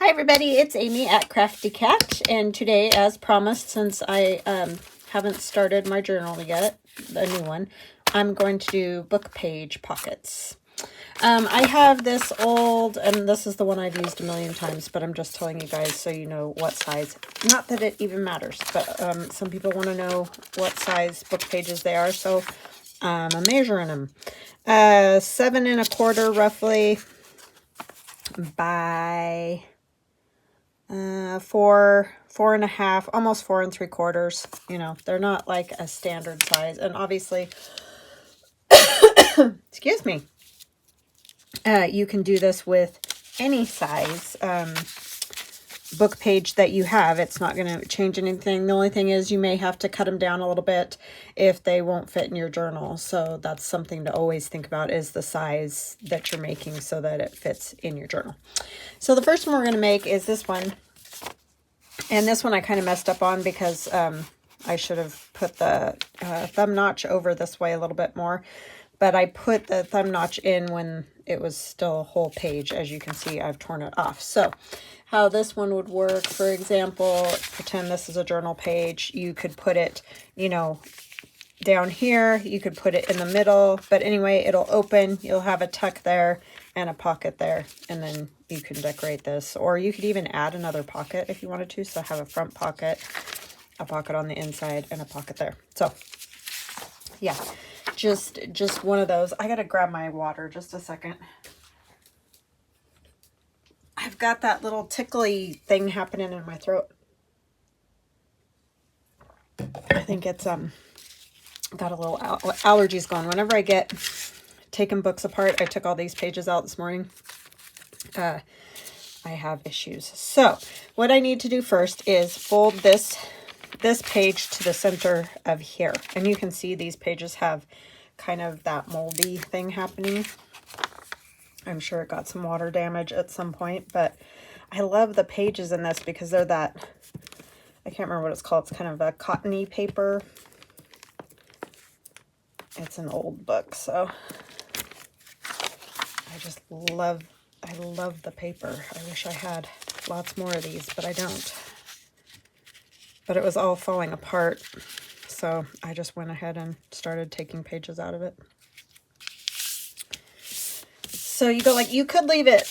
Hi everybody, it's Amy at Crafty Cat, and today, as promised, since I haven't started my journal yet, a new one, I'm going to do book page pockets. I have this old, and this is the one I've used a million times, but I'm just telling you guys so you know what size. Not that it even matters, but some people want to know what size book pages they are, so I'm measuring them. 7 1/4 roughly by 4 1/2, almost 4 3/4. You know, they're not like a standard size, and obviously excuse me, you can do this with any size book page that you have. It's not going to change anything. The only thing is you may have to cut them down a little bit if they won't fit in your journal. So that's something to always think about, is the size that you're making so that it fits in your journal. So the first one we're going to make is this one. And this one I kind of messed up on because I should have put the thumb notch over this way a little bit more. But I put the thumb notch in when it was still a whole page. As you can see, I've torn it off. So how this one would work, for example, pretend this is a journal page. You could put it, you know, down here. You could put it in the middle. But anyway, it'll open. You'll have a tuck there and a pocket there. And then you can decorate this. Or you could even add another pocket if you wanted to. So have a front pocket, a pocket on the inside, and a pocket there. So yeah, just one of those. I gotta grab my water just a second. I've got that little tickly thing happening in my throat. I think it's got a little allergies going. Whenever I get taking books apart, I took all these pages out this morning. I have issues. So what I need to do first is fold this page to the center of here. And you can see these pages have kind of that moldy thing happening. I'm sure it got some water damage at some point, but I love the pages in this because they're that, I can't remember what it's called. It's kind of a cottony paper. It's an old book, so I love the paper. I wish I had lots more of these, but I don't. But it was all falling apart, so I just went ahead and started taking pages out of it. So you go, like, you could leave it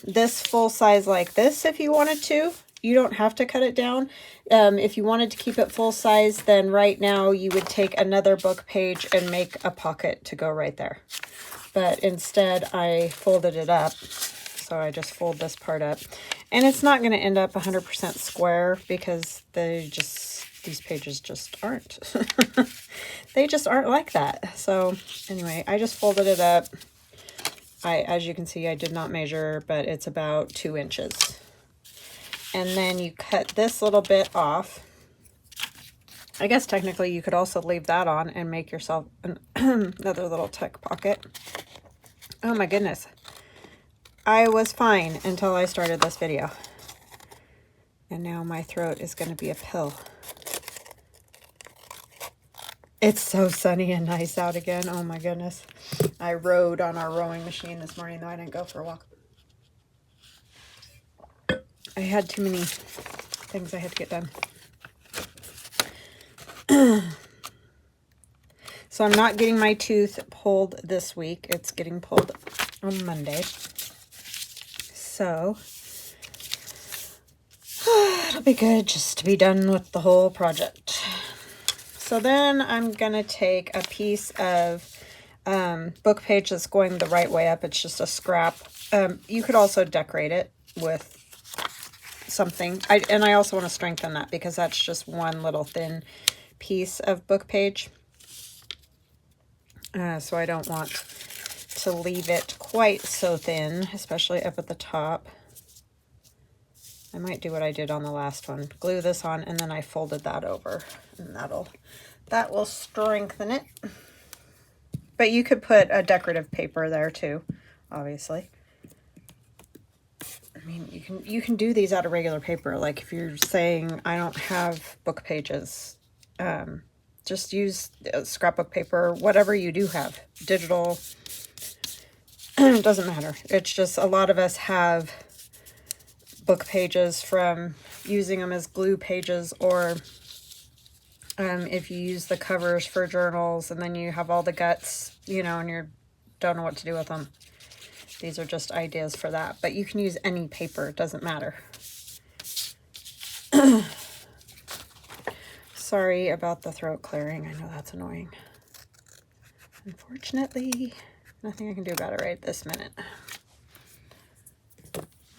this full size like this if you wanted to. You don't have to cut it down. If you wanted to keep it full size, then right now you would take another book page and make a pocket to go right there. But instead I folded it up. So I just fold this part up. And it's not going to end up 100% square because these pages just aren't. They just aren't like that. So anyway, I just folded it up. As you can see, I did not measure, but it's about 2 inches. And then you cut this little bit off. I guess technically you could also leave that on and make yourself another little tuck pocket. Oh my goodness. I was fine until I started this video. And now my throat is going to be a pill. It's so sunny and nice out again. Oh my goodness. I rode on our rowing machine this morning, though I didn't go for a walk. I had too many things I had to get done. So I'm not getting my tooth pulled this week. It's getting pulled on Monday. So it'll be good just to be done with the whole project. So then I'm going to take a piece of book page that's going the right way up. It's just a scrap. You could also decorate it with something. I also want to strengthen that because that's just one little thin piece of book page. So I don't want to leave it quite so thin, especially up at the top. I might do what I did on the last one. Glue this on, and then I folded that over. And that will strengthen it. But you could put a decorative paper there too, obviously. I mean, you can do these out of regular paper. Like if you're saying, I don't have book pages, just use scrapbook paper, whatever you do have. Digital, it doesn't matter. It's just a lot of us have book pages from using them as glue pages, or if you use the covers for journals and then you have all the guts, you know, and you don't know what to do with them. These are just ideas for that, but you can use any paper, it doesn't matter. Sorry about the throat clearing. I know that's annoying. Unfortunately, nothing I can do about it right this minute.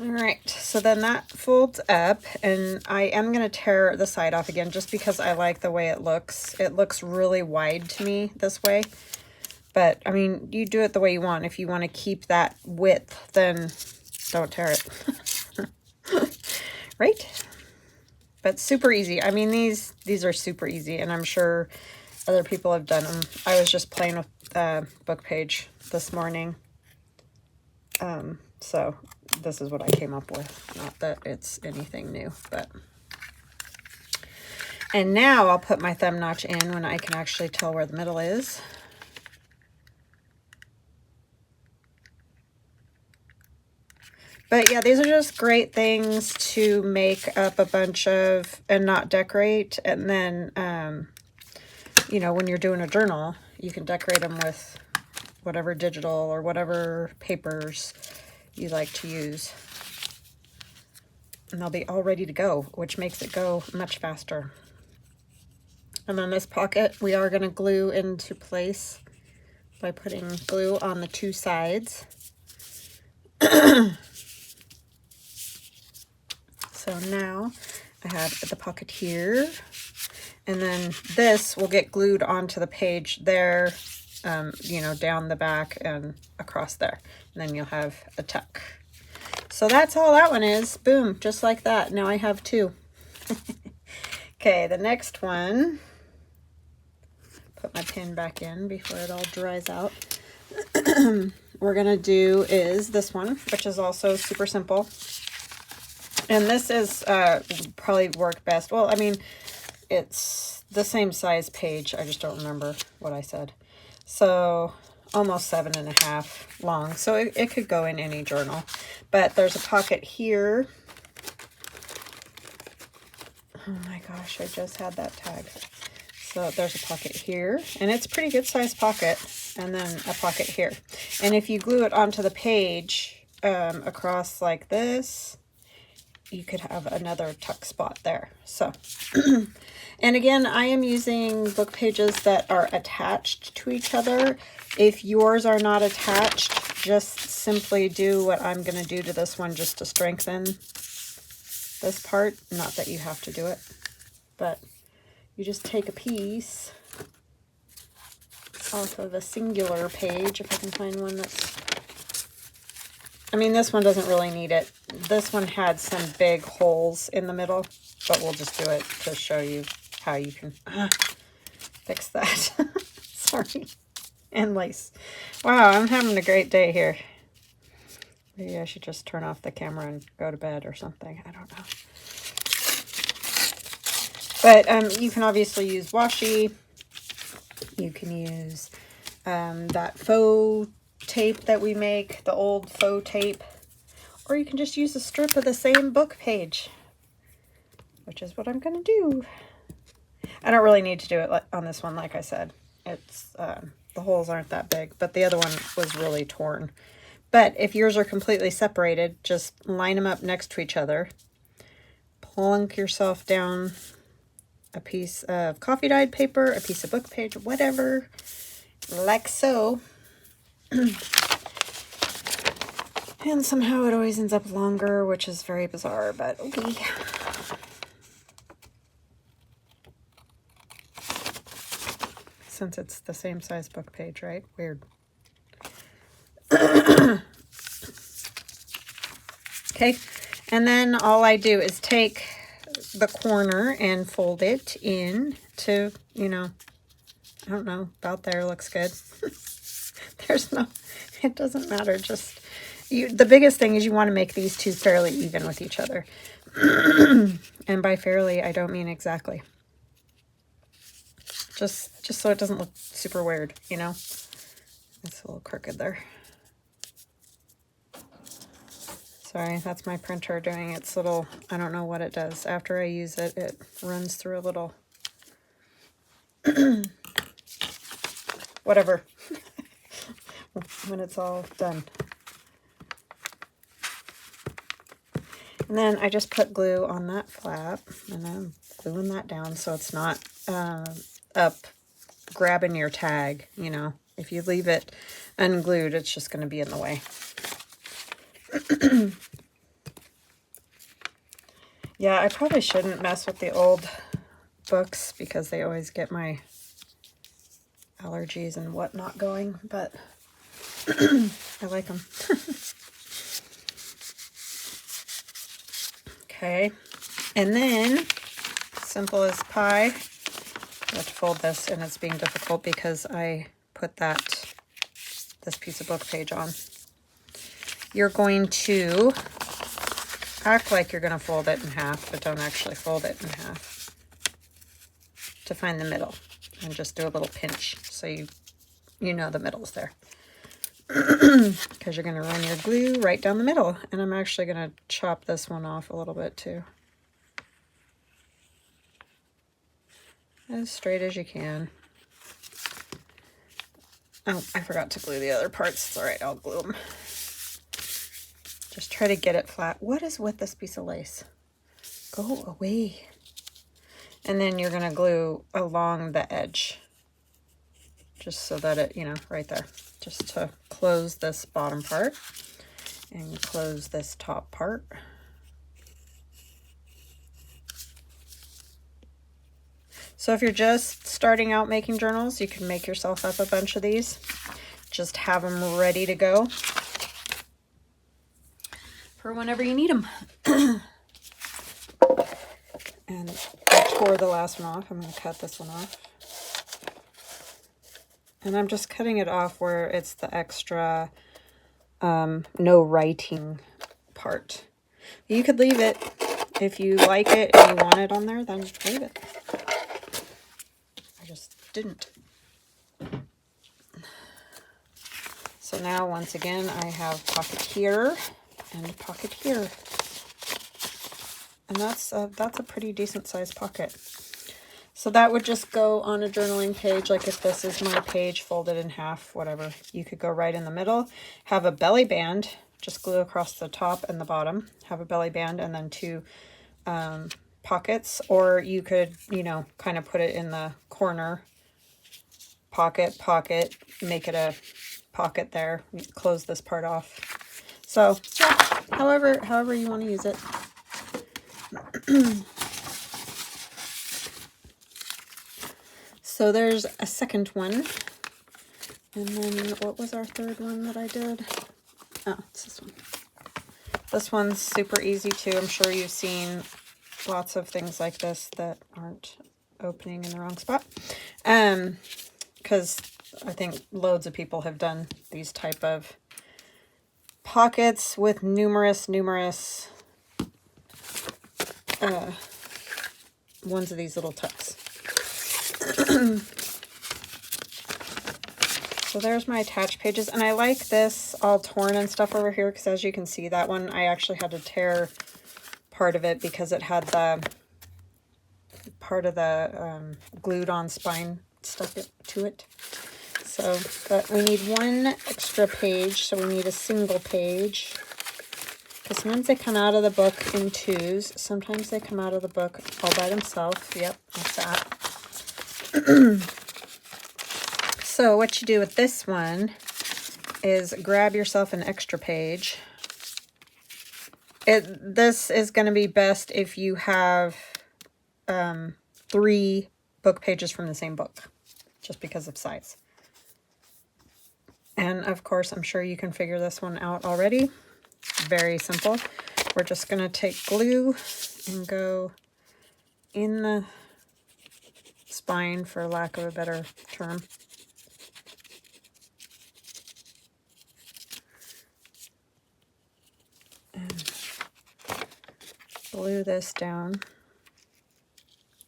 All right, so then that folds up, and I am going to tear the side off again just because I like the way it looks. It looks really wide to me this way, but I mean, you do it the way you want. If you want to keep that width, then don't tear it. Right? But super easy. I mean, these are super easy, and I'm sure other people have done them. I was just playing with book page this morning. So this is what I came up with. Not that it's anything new, but. And now I'll put my thumb notch in when I can actually tell where the middle is. But yeah, these are just great things to make up a bunch of and not decorate. And then, you know, when you're doing a journal, you can decorate them with whatever digital or whatever papers you like to use. And they'll be all ready to go, which makes it go much faster. And then this pocket, we are going to glue into place by putting glue on the two sides. So now I have the pocket here, and then this will get glued onto the page there, you know, down the back and across there. And then you'll have a tuck. So that's all that one is. Boom, just like that. Now I have two. Okay, the next one, put my pin back in before it all dries out. We're going to do is this one, which is also super simple. And this is probably work best. Well, I mean, it's the same size page. I just don't remember what I said. So almost 7.5 long. So it could go in any journal. But there's a pocket here. Oh my gosh, I just had that tag. So there's a pocket here. And it's a pretty good size pocket. And then a pocket here. And if you glue it onto the page across like this, you could have another tuck spot there. So, and again, I am using book pages that are attached to each other. If yours are not attached, just simply do what I'm going to do to this one just to strengthen this part. Not that you have to do it, but you just take a piece off of a singular page, if I can find one that's, I mean, this one doesn't really need it. This one had some big holes in the middle, but we'll just do it to show you how you can fix that. Sorry. And lace. Wow, I'm having a great day here. Maybe I should just turn off the camera and go to bed or something. I don't know. But you can obviously use washi. You can use that faux tape that we make, the old faux tape, or you can just use a strip of the same book page, which is what I'm going to do. I don't really need to do it on this one, like I said. It's the holes aren't that big, but the other one was really torn. But if yours are completely separated, just line them up next to each other, plunk yourself down a piece of coffee dyed paper, a piece of book page, whatever, like so. And somehow it always ends up longer, which is very bizarre, but okay. Since it's the same size book page, right? Weird. Okay, and then all I do is take the corner and fold it in to, you know, I don't know, about there looks good. There's no, it doesn't matter, just, the biggest thing is you want to make these two fairly even with each other. And by fairly, I don't mean exactly. Just so it doesn't look super weird, you know? It's a little crooked there. Sorry, that's my printer doing its little, I don't know what it does. After I use it, it runs through a little, whatever, when it's all done. And then I just put glue on that flap, and I'm gluing that down so it's not up grabbing your tag, you know. If you leave it unglued, it's just going to be in the way. Yeah, I probably shouldn't mess with the old books because they always get my allergies and whatnot going, but I like them. Okay, and then, simple as pie, I have to fold this, and it's being difficult because I put this piece of book page on. You're going to act like you're going to fold it in half, but don't actually fold it in half to find the middle, and just do a little pinch so you know the middle's there. Because you're going to run your glue right down the middle. And I'm actually going to chop this one off a little bit too. As straight as you can. Oh, I forgot to glue the other parts. It's alright, I'll glue them. Just try to get it flat. What is with this piece of lace? Go away. And then you're going to glue along the edge. Just so that it, you know, right there. Just to close this bottom part. And close this top part. So if you're just starting out making journals, you can make yourself up a bunch of these. Just have them ready to go for whenever you need them. And I tore the last one off. I'm going to cut this one off. And I'm just cutting it off where it's the extra no writing part. You could leave it. If you like it and you want it on there, then leave it. I just didn't. So now, once again, I have pocket here and pocket here. And that's a pretty decent sized pocket. So that would just go on a journaling page, like if this is my page folded in half, whatever. You could go right in the middle, have a belly band, just glue across the top and the bottom, have a belly band and then two pockets, or you could, you know, kind of put it in the corner, pocket, pocket, make it a pocket there, close this part off. So, yeah, however you want to use it. So there's a second one. And then what was our third one that I did? Oh, it's this one. This one's super easy too. I'm sure you've seen lots of things like this that aren't opening in the wrong spot. Because I think loads of people have done these type of pockets with numerous ones of these little tucks. So there's my attached pages, and I like this all torn and stuff over here because, as you can see, that one I actually had to tear part of it because it had the part of the glued on spine stuck to it. So, but we need one extra page, so we need a single page. Because sometimes they come out of the book in twos. Sometimes they come out of the book all by themselves. Yep, like that. So what you do with this one is grab yourself an extra page. This is going to be best if you have 3 book pages from the same book, just because of size. And of course, I'm sure you can figure this one out already. Very simple. We're just going to take glue and go in the spine, for lack of a better term. And glue this down.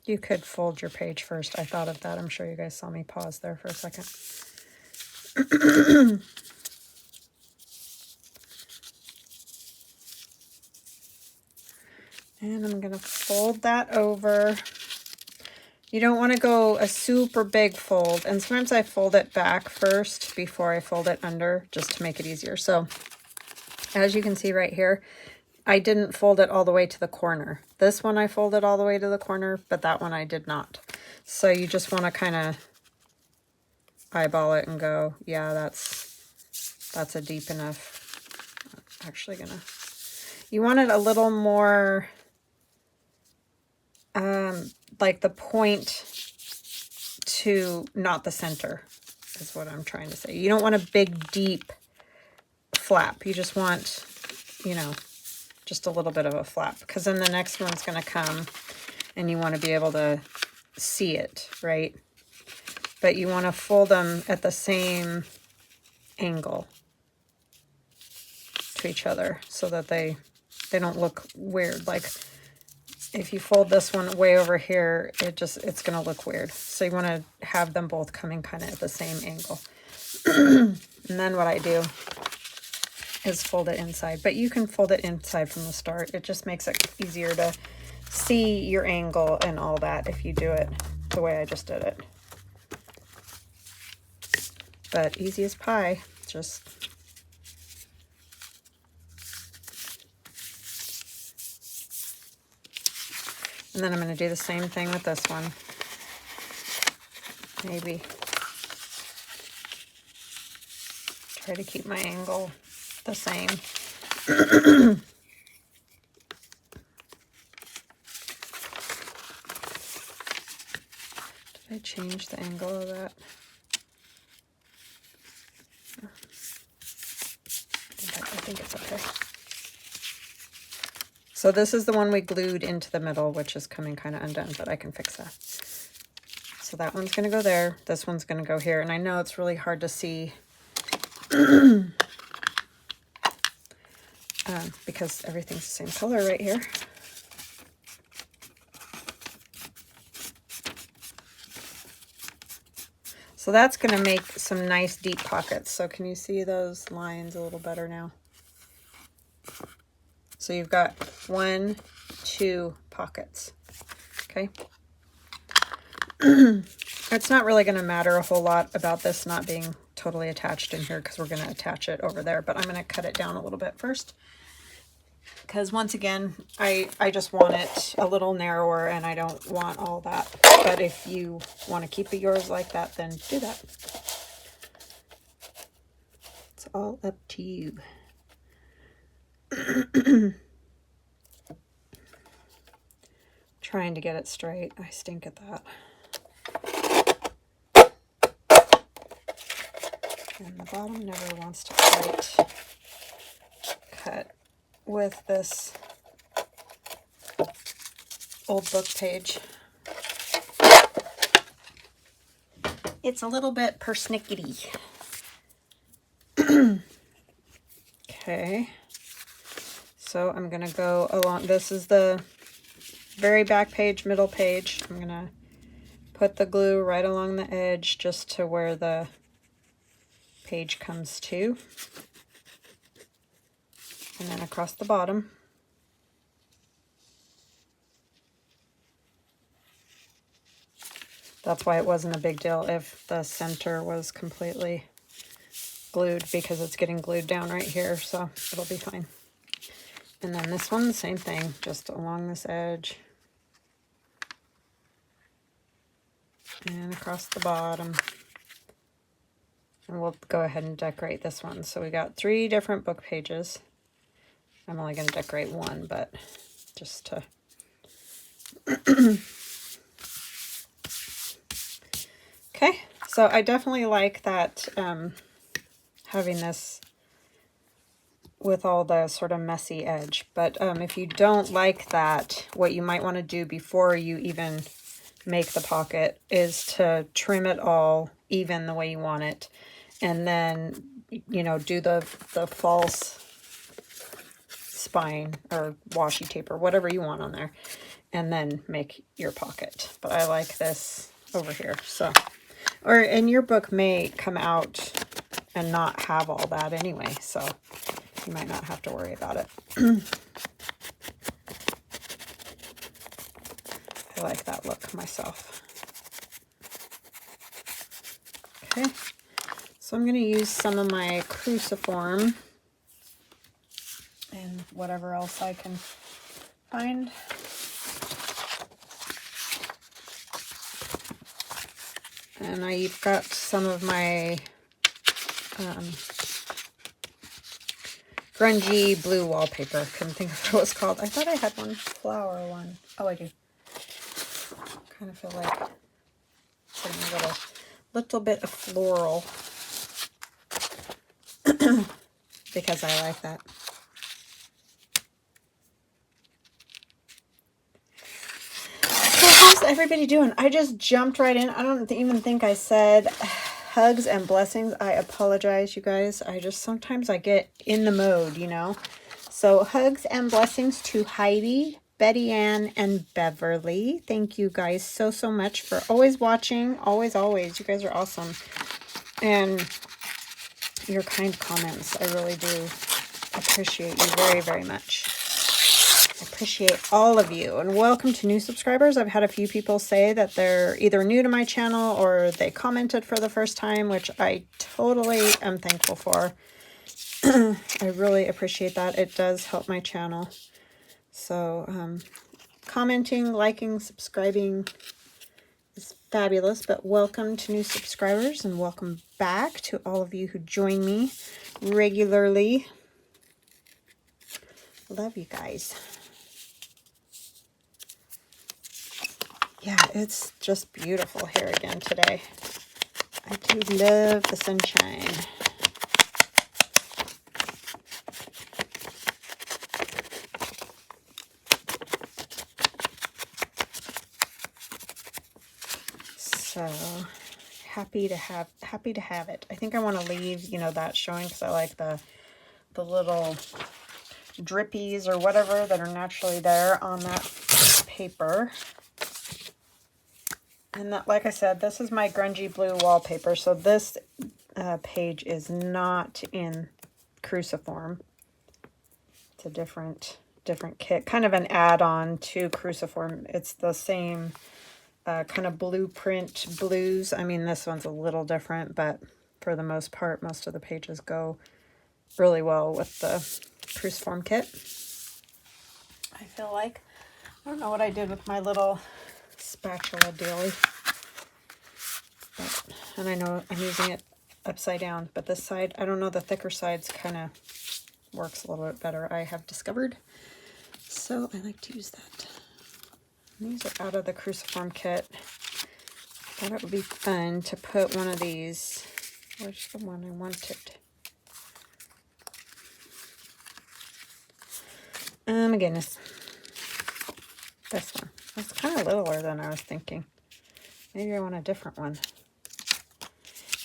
You could fold your page first. I thought of that. I'm sure you guys saw me pause there for a second. And I'm going to fold that over. You don't want to go a super big fold. And sometimes I fold it back first before I fold it under, just to make it easier. So as you can see right here, I didn't fold it all the way to the corner. This one I folded all the way to the corner, but that one I did not. So you just want to kind of eyeball it and go, yeah, that's a deep enough. I'm actually gonna, you want it a little more like the point to not the center is what I'm trying to say. You don't want a big deep flap. You just want, you know, just a little bit of a flap, because then the next one's going to come and you want to be able to see it, right? But you want to fold them at the same angle to each other so that they don't look weird. Like if you fold this one way over here, it's going to look weird. So you want to have them both coming kind of at the same angle. And then what I do is fold it inside, but you can fold it inside from the start. It just makes it easier to see your angle and all that if you do it the way I just did it. But easy as pie, just and then I'm going to do the same thing with this one. Maybe try to keep my angle the same. Did I change the angle of that? I think it's okay. So this is the one we glued into the middle, which is coming kind of undone, but I can fix that. So that one's going to go there. This one's going to go here. And I know it's really hard to see because everything's the same color right here. So that's going to make some nice deep pockets. So can you see those lines a little better now? So you've got 1, 2 pockets. Okay. It's not really going to matter a whole lot about this not being totally attached in here because we're going to attach it over there, but I'm going to cut it down a little bit first. Because once again, I just want it a little narrower and I don't want all that. But if you want to keep yours like that, then do that. It's all up to you. Trying to get it straight. I stink at that. And the bottom never wants to quite cut with this old book page. It's a little bit persnickety. Okay. So I'm going to go along. This is the very back page, middle page. I'm going to put the glue right along the edge just to where the page comes to. And then across the bottom. That's why it wasn't a big deal if the center was completely glued, because it's getting glued down right here, so it'll be fine. And then this one, the same thing, just along this edge. And across the bottom. And we'll go ahead and decorate this one. So we got 3 different book pages. I'm only going to decorate one, but just to... Okay, so I definitely like that, having this with all the sort of messy edge. But if you don't like that, what you might want to do before you even make the pocket is to trim it all even the way you want it. And then, you know, do the false spine or washi tape or whatever you want on there. And then make your pocket. But I like this over here. So, and your book may come out and not have all that anyway. So you might not have to worry about it. I like that look myself. Okay, so I'm going to use some of my cruciform and whatever else I can find. And I've got some of my grungy blue wallpaper. Couldn't think of what it was called. I thought I had one flower one. Oh, I do. Kind of feel like putting a little bit of floral because I like that. So how's everybody doing? I just jumped right in. I don't even think I said hugs and blessings. I apologize, you guys. Sometimes I get in the mode, you know. So hugs and blessings to Heidi, Betty Ann, and Beverly. Thank you guys so much for always watching. Always. You guys are awesome. And your kind comments. I really do appreciate you very much. I appreciate all of you. And welcome to new subscribers. I've had a few people say that they're either new to my channel or they commented for the first time, which I totally am thankful for. I really appreciate that. It does help my channel. So commenting, liking, subscribing is fabulous. But welcome to new subscribers and welcome back to all of you who join me regularly. Love you guys. Yeah, it's just beautiful here again today. I do love the sunshine. So happy to have it. I think I want to leave, you know, that showing because I like the little drippies or whatever that are naturally there on that paper. And that, like I said, this is my grungy blue wallpaper. So this page is not in cruciform. It's a different kit, kind of an add-on to cruciform. It's the same kind of blueprint blues. I mean, this one's a little different, but for the most part, most of the pages go really well with the cruciform kit. I feel like, I don't know what I did with my little spatula dealy. And I know I'm using it upside down, but this side, I don't know, the thicker sides kind of works a little bit better, I have discovered. So I like to use that. And these are out of the cruciform kit. I thought it would be fun to put one of these. Where's the one I wanted? Oh my goodness. This one. It's kind of littler than I was thinking. Maybe I want a different one.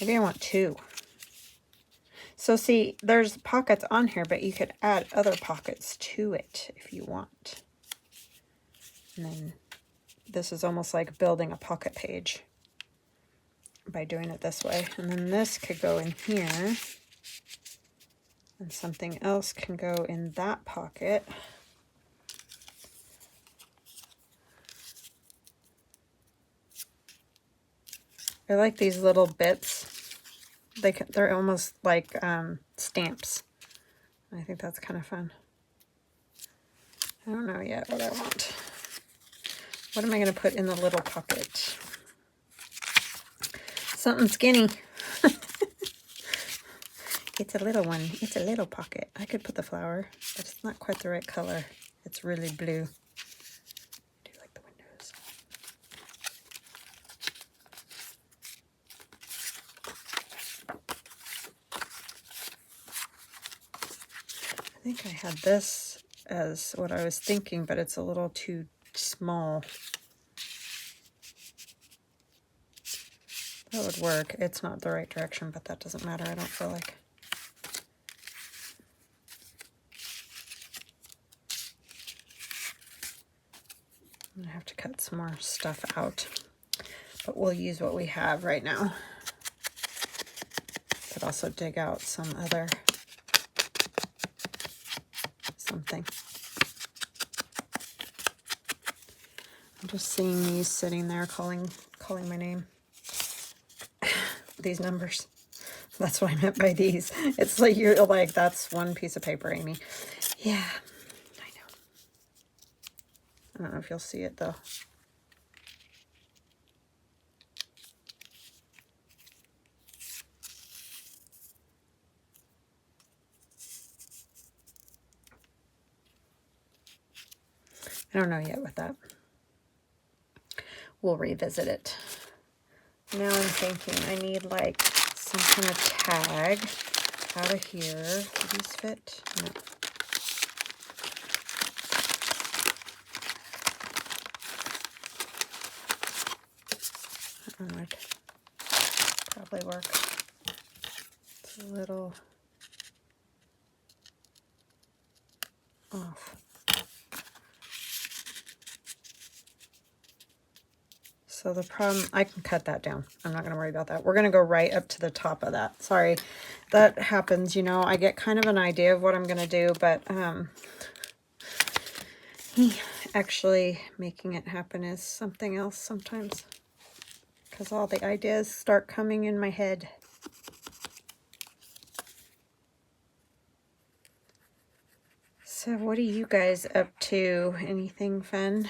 Maybe I want two. So see, there's pockets on here, but you could add other pockets to it if you want. And then this is almost like building a pocket page by doing it this way. And then this could go in here. And something else can go in that pocket. I like these little bits. They're almost like stamps. I think that's kind of fun. I don't know yet what I want. What am I going to put in the little pocket? Something skinny. It's a little one. It's a little pocket. I could put the flower, but it's not quite the right color. It's really blue. I do like the windows. I think I had this as what I was thinking, but it's a little too small. That would work. It's not the right direction, but that doesn't matter. I don't feel like. I'm going to have to cut some more stuff out, but we'll use what we have right now. Could also dig out some other something. I'm just seeing these sitting there calling my name. These numbers. That's what I meant by these. It's like you're like, that's one piece of paper, Amy. Yeah, I know. I don't know if you'll see it though. I don't know yet with that. We'll revisit it. Now I'm thinking I need like some kind of tag out of here. Do these fit? No. That one would probably work. It's a little off. So the problem, I can cut that down. I'm not going to worry about that. We're going to go right up to the top of that. Sorry, that happens, you know. I get kind of an idea of what I'm going to do, but actually making it happen is something else sometimes, because all the ideas start coming in my head. So what are you guys up to? Anything fun?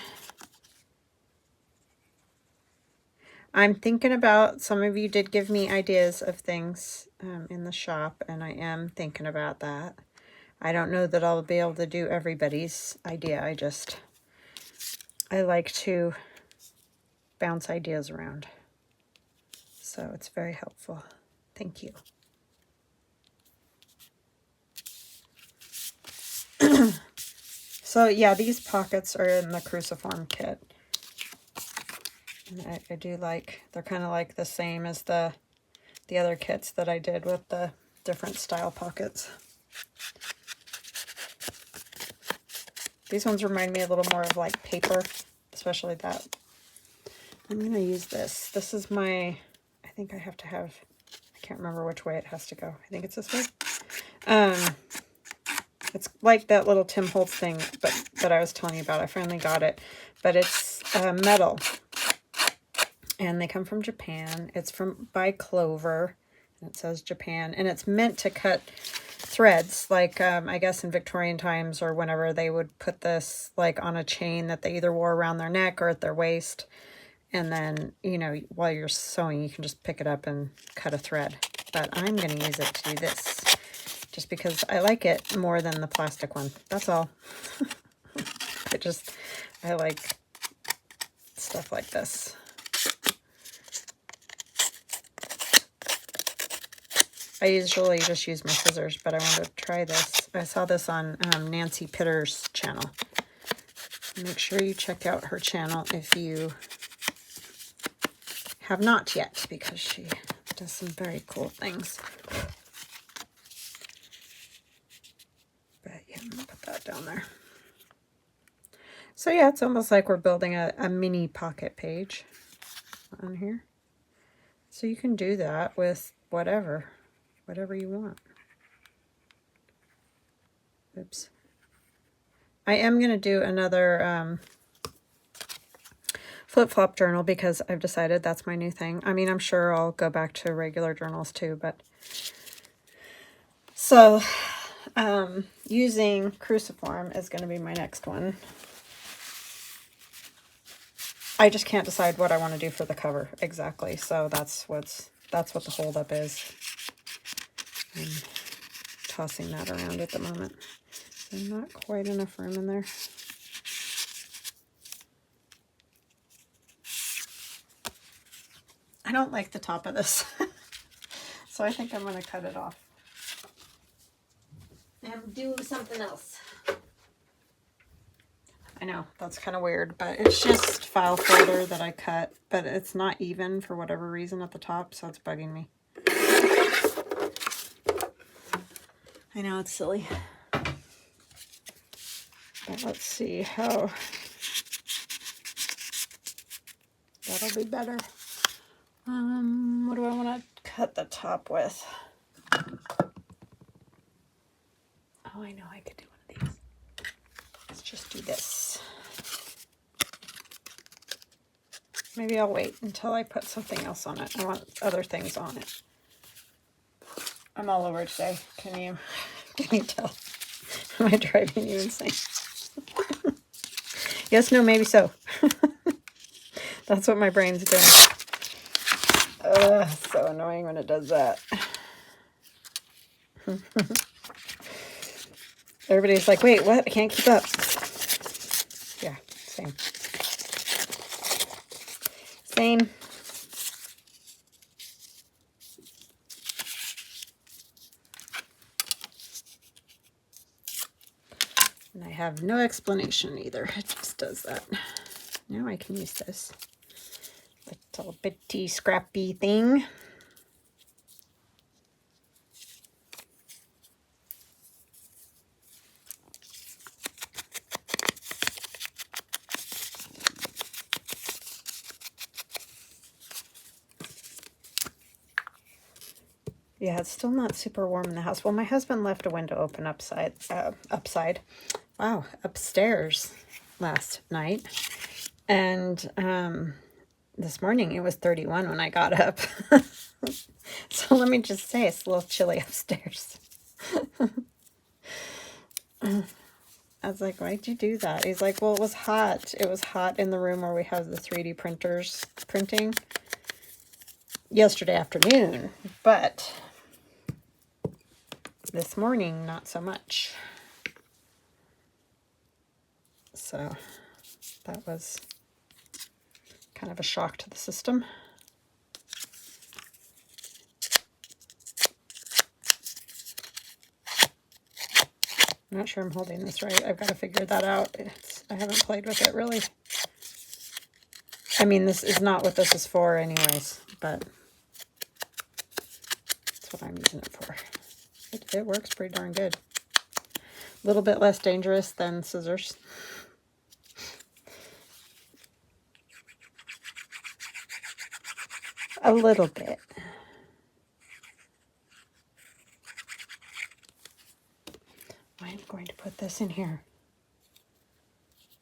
I'm thinking about, some of you did give me ideas of things in the shop, and I am thinking about that. I don't know that I'll be able to do everybody's idea. I like to bounce ideas around. So it's very helpful. Thank you. So yeah, these pockets are in the cruciform kit. And I do like, they're kind of like the same as the other kits that I did with the different style pockets. These ones remind me a little more of like paper, especially that. I'm going to use this. This is my, I think I have to have, I can't remember which way it has to go. I think it's this way. It's like that little Tim Holtz thing that I was telling you about. I finally got it. But it's metal. And they come from Japan. It's by Clover. And it says Japan. And it's meant to cut threads. Like, I guess in Victorian times or whenever, they would put this like on a chain that they either wore around their neck or at their waist. And then, you know, while you're sewing, you can just pick it up and cut a thread. But I'm going to use it to do this. Just because I like it more than the plastic one. That's all. I like stuff like this. I usually just use my scissors, but I wanted to try this. I saw this on Nancy Pitter's channel. Make sure you check out her channel if you have not yet, because she does some very cool things. But yeah, I'm going to put that down there. So yeah, it's almost like we're building a mini pocket page on here. So you can do that with whatever you want. Oops. I am going to do another flip-flop journal because I've decided that's my new thing. I mean, I'm sure I'll go back to regular journals too, but so using cruciform is going to be my next one. I just can't decide what I want to do for the cover exactly, so that's what the holdup is. I'm tossing that around at the moment. There's not quite enough room in there. I don't like the top of this, so I think I'm going to cut it off and do something else. I know, that's kind of weird, but it's just file folder that I cut, but it's not even for whatever reason at the top, so it's bugging me. I know, it's silly. But let's see how that'll be better. What do I want to cut the top with? Oh, I know, I could do one of these. Let's just do this. Maybe I'll wait until I put something else on it. I want other things on it. I'm all over today. Can you tell? Am I driving you insane? Yes, no, maybe so. That's what my brain's doing. So annoying when it does that. Everybody's like, wait, what? I can't keep up. Yeah, same. Same. And I have no explanation either. It just does that. Now I can use this little bitty scrappy thing. Yeah, it's still not super warm in the house. Well, my husband left a window open upstairs last night. And this morning it was 31 when I got up. So let me just say, it's a little chilly upstairs. I was like, why'd you do that? He's like, well, it was hot. It was hot in the room where we have the 3D printers printing yesterday afternoon, but this morning, not so much. So that was kind of a shock to the system. I'm not sure I'm holding this right. I've got to figure that out. I haven't played with it really. I mean, this is not what this is for anyways, but that's what I'm using it for. It works pretty darn good. A little bit less dangerous than scissors. A little bit. I'm going to put this in here.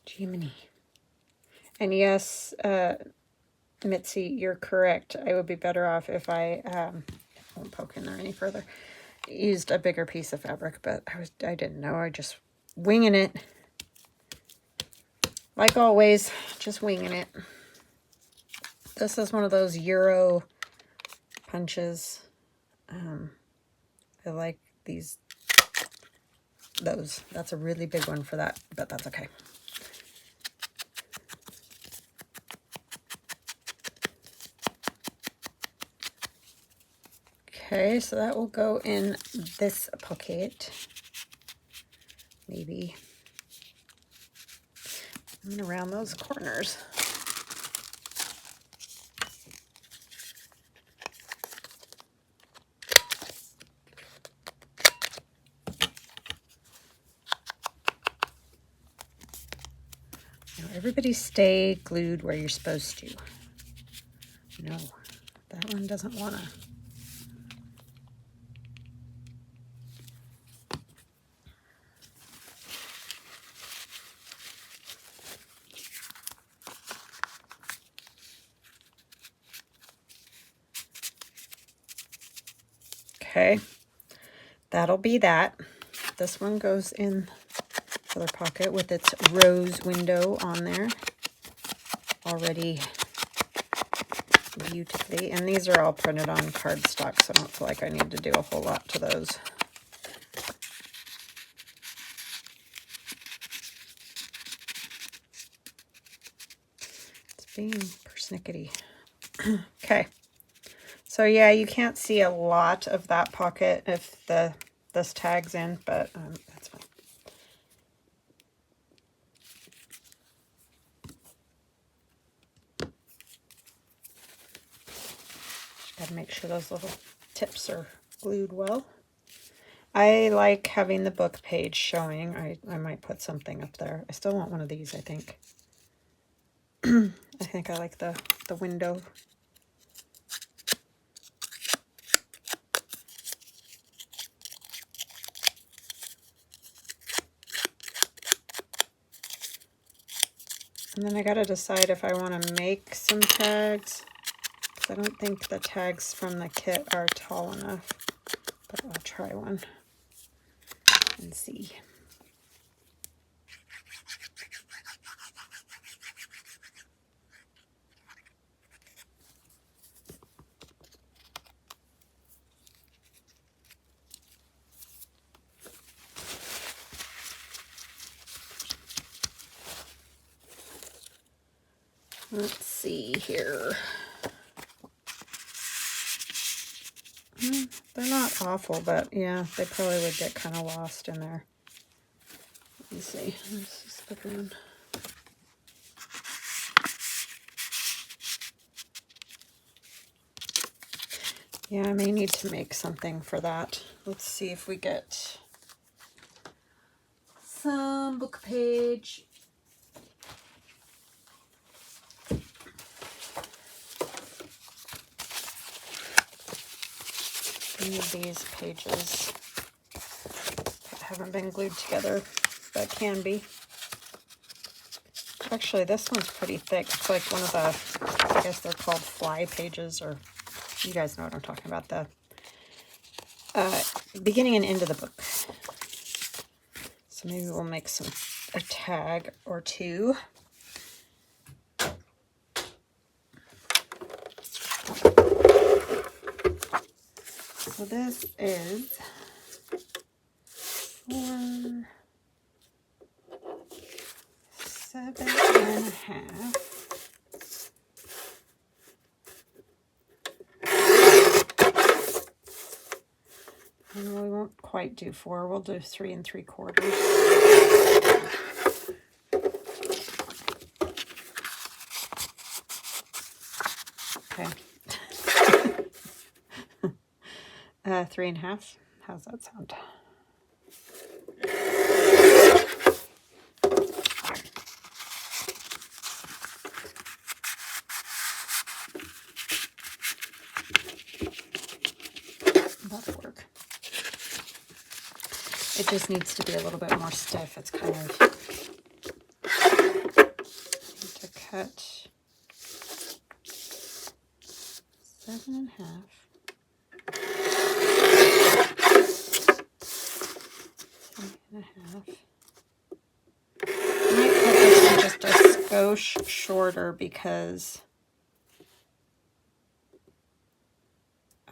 Jiminy. And yes, Mitzi, you're correct. I would be better off if I won't poke in there any further. Used a bigger piece of fabric, but I didn't know. I just winging it. Like always, just winging it. This is one of those Euro punches. I like those. That's a really big one for that, but that's okay. Okay, so that will go in this pocket. Maybe. And around those corners. Now everybody stay glued where you're supposed to. No, that one doesn't want to. Okay, that'll be that. This one goes in the other pocket with its rose window on there already beautifully. And these are all printed on cardstock, so I don't feel like I need to do a whole lot to those. It's being persnickety. Okay. So yeah, you can't see a lot of that pocket if this tag's in, but that's fine. Just gotta make sure those little tips are glued well. I like having the book page showing. I might put something up there. I still want one of these, I think. I think I like the window. And then I gotta decide if I want to make some tags, because I don't think the tags from the kit are tall enough, but I'll try one and see. Let's see here. They're not awful, but yeah, they probably would get kind of lost in there. Let me see. This is the one. Yeah, I may need to make something for that. Let's see if we get some book page. I need these pages that haven't been glued together, but can be. Actually, this one's pretty thick. It's like one of the, I guess they're called fly pages, or you guys know what I'm talking about, the beginning and end of the book. So maybe we'll make a tag or two. So this is 4, 7.5. And we won't quite do 4. We'll do 3 3/4. Okay. 3.5. How's that sound? That'll work. It just needs to be a little bit more stiff. It's kind of need to cut 7.5. I might cut this one just a skosh shorter because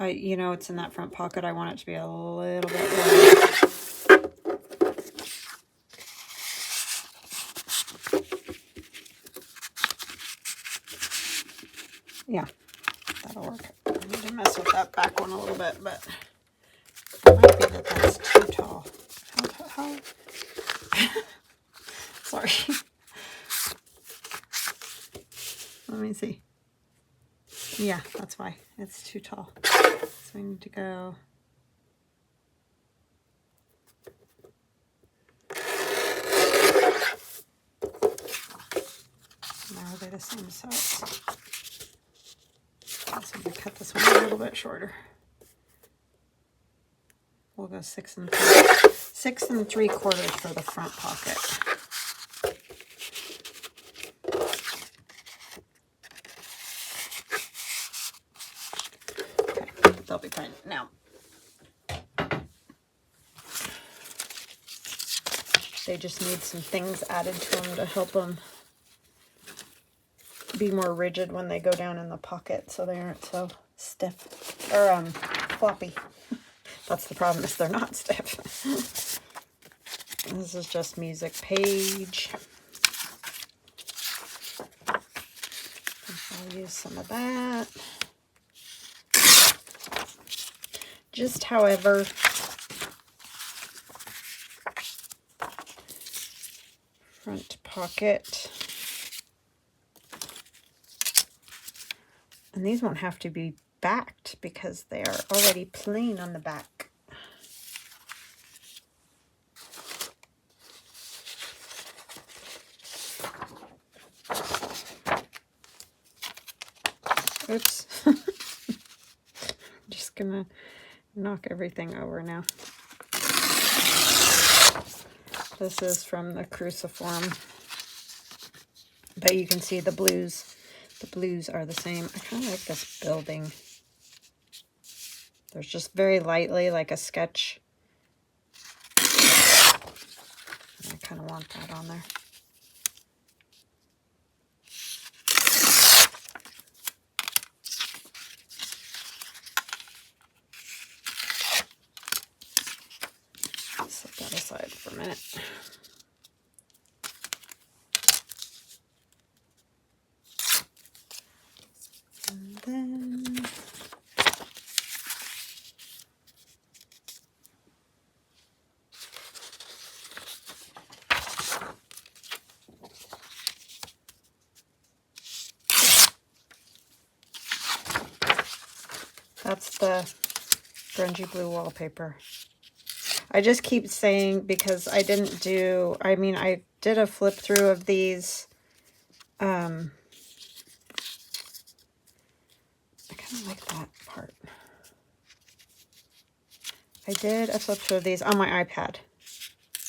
you know, it's in that front pocket. I want it to be a little bit lower. Yeah, that'll work. I need to mess with that back one a little bit, but it might be that that's too tall. How? Sorry. Let me see. Yeah, that's why. It's too tall. So I need to go. Now are they the same size? So I'm going to cut this one a little bit shorter. We'll go 6 3/4 for the front pocket. Okay, they'll be fine. Now, they just need some things added to them to help them be more rigid when they go down in the pocket, so they aren't so stiff or floppy. That's the problem, is they're not stiff. This is just music page. I'll use some of that. Just however front pocket. And these won't have to be backed because they are already plain on the back. Oops. I'm just gonna knock everything over now. This is from the cruciform But you can see the blues. The blues are the same. I kind of like this building. There's just very lightly like a sketch. I kind of want that on there. Set that aside for a minute. And then that's the grungy blue wallpaper. I just keep saying, because I didn't do, I mean, I did a flip through of these. I kind of like that part. I did a flip through of these on my iPad,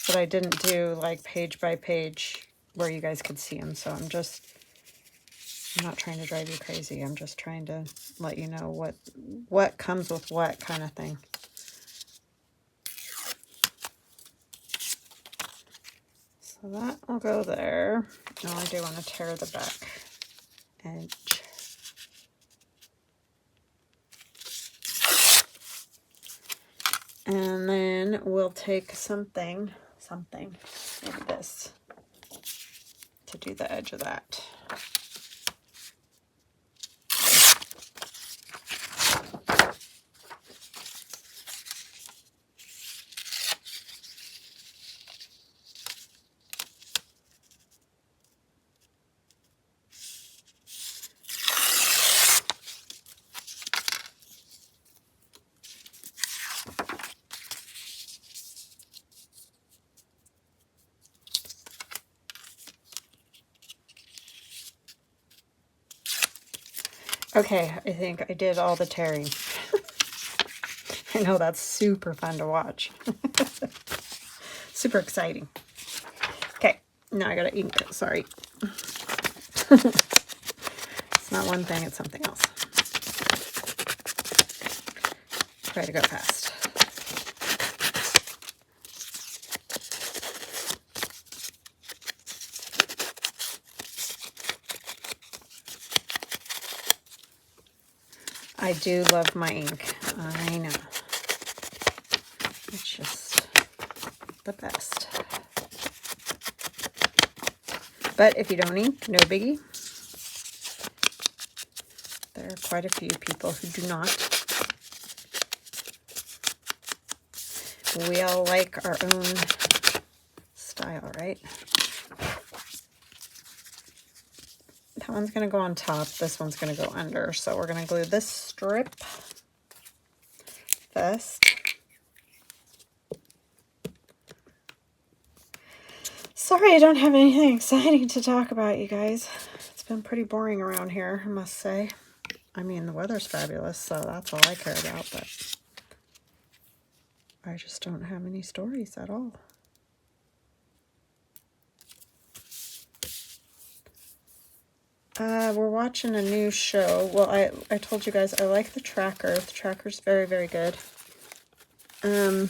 but I didn't do like page by page where you guys could see them. So I'm not trying to drive you crazy. I'm just trying to let you know what comes with what kind of thing. So that will go there. Now I do want to tear the back edge. And then we'll take something like this to do the edge of that. Okay, I think I did all the tearing. I know that's super fun to watch. Super exciting. Okay, now I gotta ink it, sorry. It's not one thing, it's something else. Try to go fast. I do love my ink. I know. It's just the best. But if you don't ink, no biggie. There are quite a few people who do not. We all like our own style, right? That one's going to go on top. This one's going to go under. So we're going to glue this strip first. Sorry, I don't have anything exciting to talk about, you guys. It's been pretty boring around here, I must say. I mean, the weather's fabulous, so that's all I care about, but I just don't have any stories at all. We're watching a new show. Well, I told you guys I like The Tracker. The Tracker's very, very good. And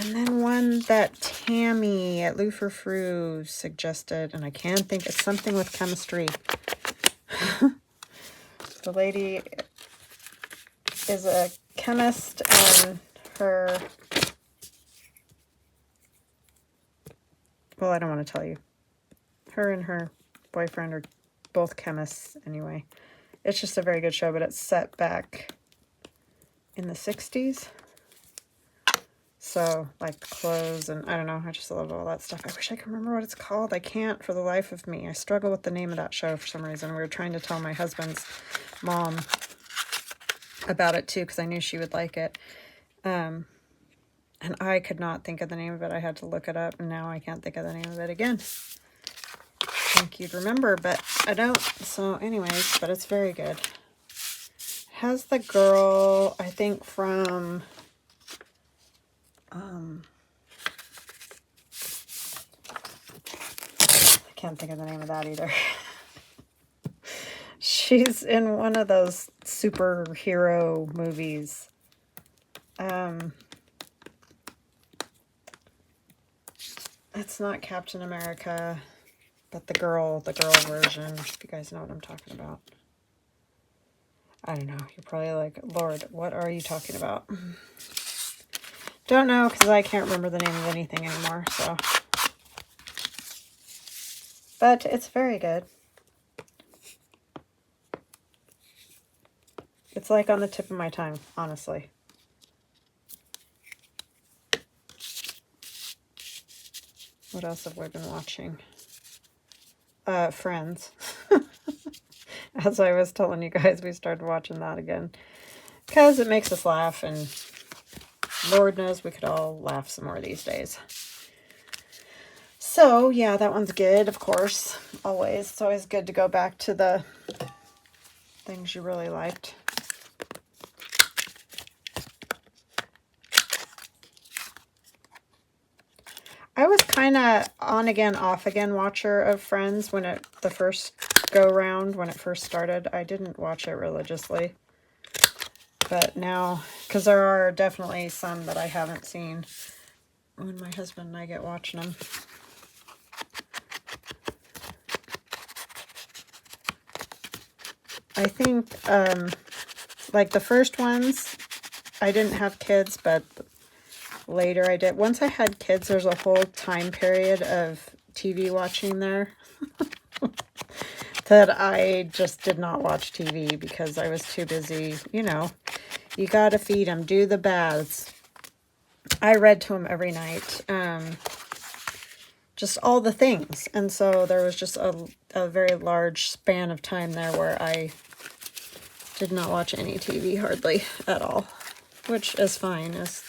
then one that Tammy at Lou for Frou suggested, and I can't think, it's something with chemistry. The lady is a chemist, and her, well, I don't want to tell you. Her and her boyfriend are both chemists anyway. It's just a very good show, but it's set back in the 60s. So, like clothes and I don't know, I just love all that stuff. I wish I could remember what it's called. I can't for the life of me. I struggle with the name of that show for some reason. We were trying to tell my husband's mom about it too, because I knew she would like it. And I could not think of the name of it. I had to look it up, and now I can't think of the name of it again. I think you'd remember, but I don't. So anyways, but it's very good. Has the girl, I think from can't think of the name of that either. She's in one of those superhero movies. It's not Captain America, but the girl version, if you guys know what I'm talking about. I don't know. You're probably like, Lord, what are you talking about? Don't know, because I can't remember the name of anything anymore, so. But it's very good. It's like on the tip of my tongue, honestly. What else have we been watching? Friends. As I was telling you guys, we started watching that again. Because it makes us laugh, and Lord knows we could all laugh some more these days. So, yeah, that one's good, of course. Always. It's always good to go back to the things you really liked. I was kind of on again, off again watcher of Friends when the first go round, when it first started. I didn't watch it religiously. But now, because there are definitely some that I haven't seen when my husband and I get watching them. I think, like the first ones, I didn't have kids, but later I did. Once I had kids, there's a whole time period of TV watching there that I just did not watch TV because I was too busy. You know, you got to feed them, do the baths. I read to them every night. Just all the things. And so there was just a very large span of time there where I did not watch any TV hardly at all, which is fine. It's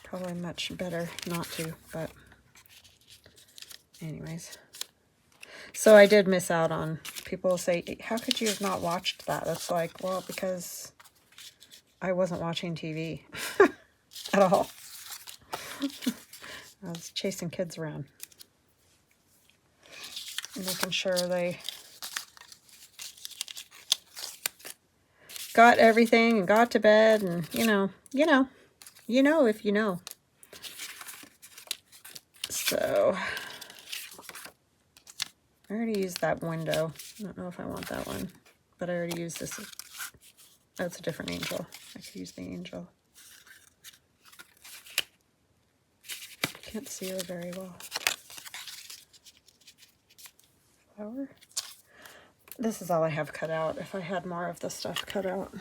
probably much better not to, but anyways. So I did miss out on, people say, how could you have not watched that? It's like, well, because I wasn't watching TV at all. I was chasing kids around, making sure they got everything and got to bed, and you know if you know. So I already used that window. I don't know if I want that one, but I already used this. That's a different angel. I could use the angel. Can't see her very well. Flower. This is all I have cut out. If I had more of the stuff cut out,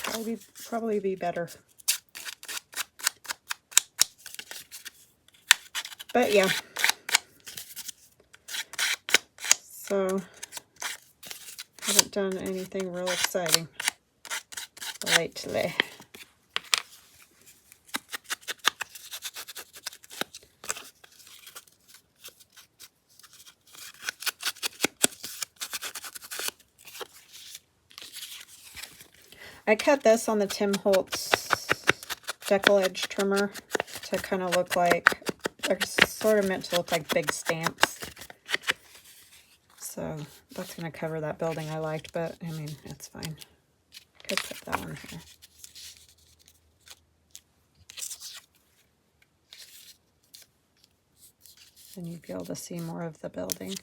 probably be better. But yeah. So haven't done anything real exciting lately. I cut this on the Tim Holtz decal edge trimmer to kind of look like, they're sort of meant to look like big stamps. So that's going to cover that building I liked, but I mean, it's fine. I could put that one here. And you'd be able to see more of the building,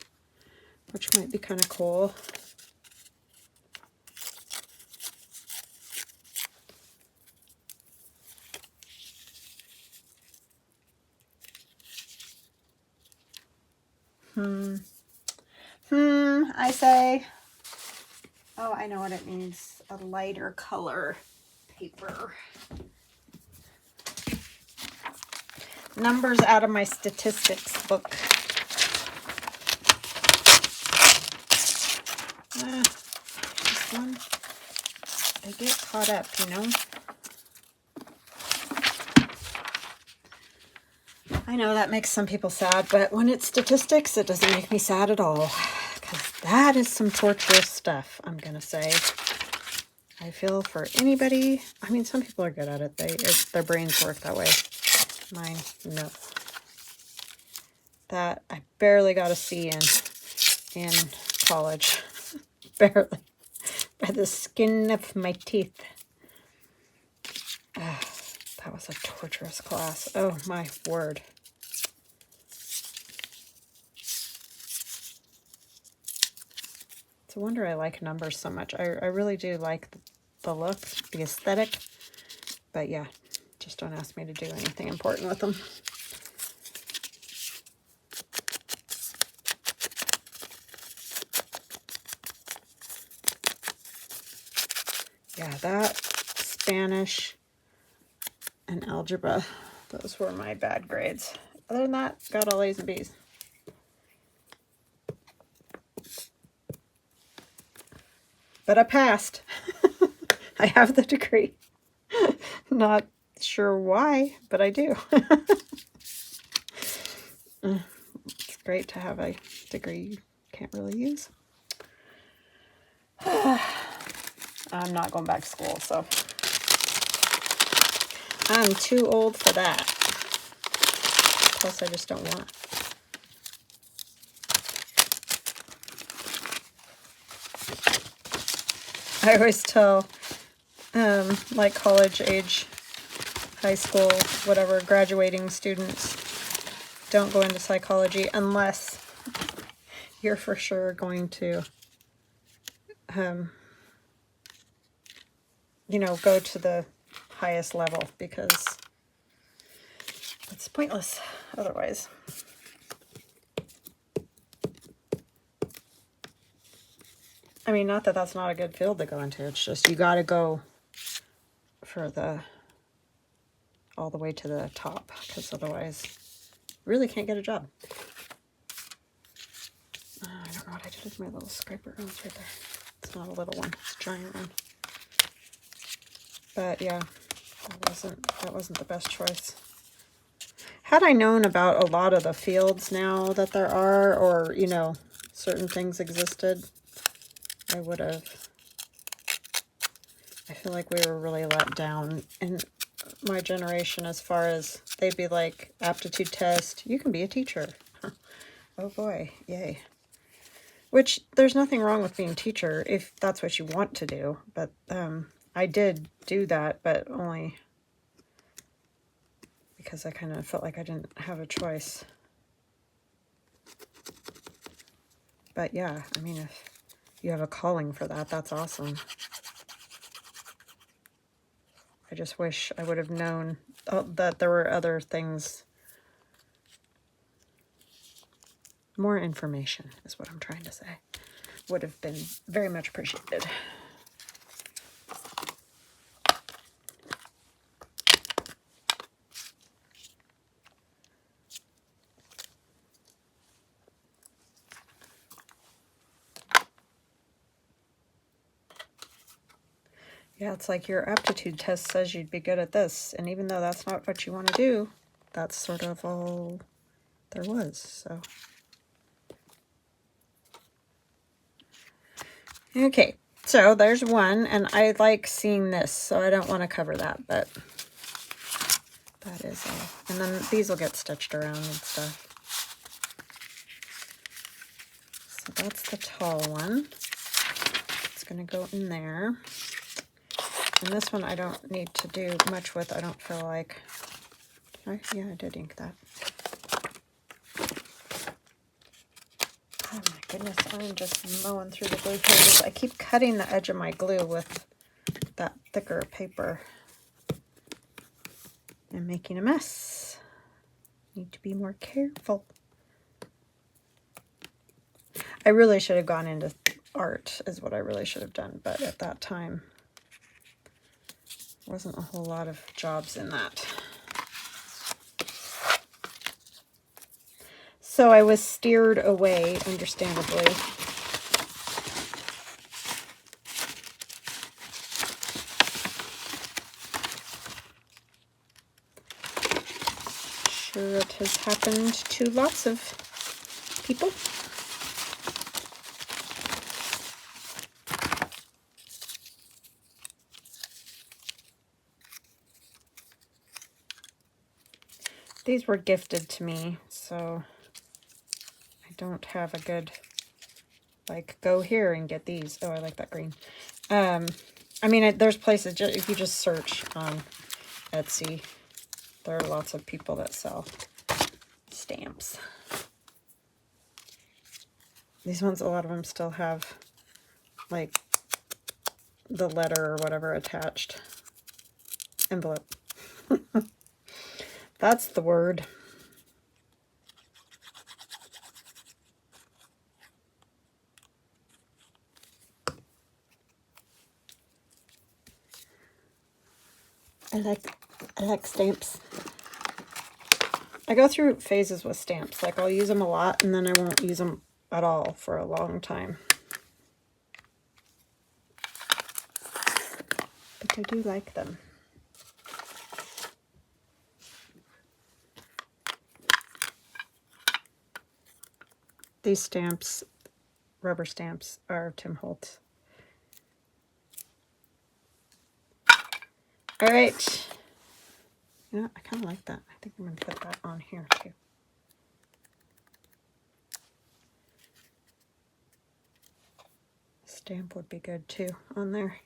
which might be kind of cool. I say, oh, I know what it needs, a lighter color paper. Numbers out of my statistics book. This one, I get caught up, you know. I know that makes some people sad, but when it's statistics, it doesn't make me sad at all. Because that is some torturous stuff, I'm going to say. I feel for anybody. I mean, some people are good at it. Their brains work that way. Mine, no. that I barely got a C in college. Barely. By the skin of my teeth. That was a torturous class. Oh my word. It's a wonder I like numbers so much. I really do like the look, the aesthetic. But yeah, just don't ask me to do anything important with them. Yeah, that, Spanish, and algebra, those were my bad grades. Other than that, got all A's and B's. But I passed. I have the degree. Not sure why, but I do. It's great to have a degree you can't really use. I'm not going back to school, so I'm too old for that. Plus, I just don't want. I always tell, like college age, high school, whatever, graduating students, don't go into psychology unless you're for sure going to, you know, go to the highest level, because it's pointless otherwise. I mean, not that that's not a good field to go into. It's just you got to go for all the way to the top, because otherwise you really can't get a job. I don't know what I did with my little scraper. Oh, it's right there. It's not a little one. It's a giant one. But yeah, that wasn't the best choice. Had I known about a lot of the fields now that there are, or, you know, certain things existed, I would have. I feel like we were really let down in my generation as far as they'd be like, aptitude test, you can be a teacher. Oh boy, yay. Which, there's nothing wrong with being a teacher if that's what you want to do. But I did do that, but only because I kind of felt like I didn't have a choice. But yeah, I mean, if you have a calling for that, that's awesome. I just wish I would have known that there were other things. More information is what I'm trying to say. Would have been very much appreciated. Yeah, it's like your aptitude test says you'd be good at this, and even though that's not what you want to do, that's sort of all there was, so. Okay, so there's one, and I like seeing this, so I don't want to cover that, but that is all. And then these will get stitched around and stuff. So that's the tall one. It's going to go in there. And this one I don't need to do much with, I don't feel like. Yeah, I did ink that. Oh my goodness, I'm just mowing through the glue pages. I keep cutting the edge of my glue with that thicker paper and making a mess. Need to be more careful. I really should have gone into art is what I really should have done, but at that time wasn't a whole lot of jobs in that. So I was steered away, understandably. Sure, it has happened to lots of people. These were gifted to me, so don't have a good, like, go here and get these. Oh, I like that green. I mean, there's places, if you just search on Etsy, there are lots of people that sell stamps. These ones, a lot of them still have, like, the letter or whatever attached. Envelope. That's the word. I like stamps. I go through phases with stamps. Like, I'll use them a lot, and then I won't use them at all for a long time. But I do like them. These stamps, rubber stamps, are Tim Holtz. All right. You know, I kind of like that. I think I'm going to put that on here too. Stamp would be good too on there.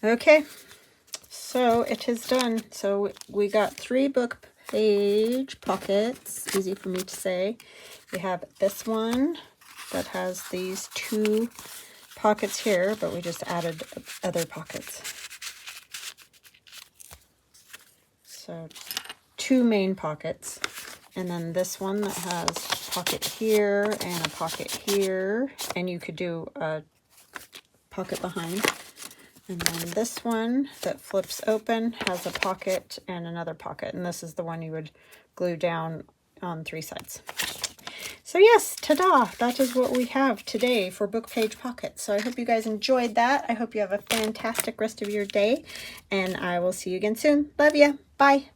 Okay, so it is done. So we got 3 book page pockets. Easy for me to say. We have this one that has these 2 pockets here, but we just added other pockets. So 2 main pockets, and then this one that has a pocket here and a pocket here, and you could do a pocket behind. And then this one that flips open has a pocket and another pocket, and this is the one you would glue down on 3 sides. So yes, ta-da! That is what we have today for book page pockets. So I hope you guys enjoyed that. I hope you have a fantastic rest of your day, and I will see you again soon. Love ya. Bye.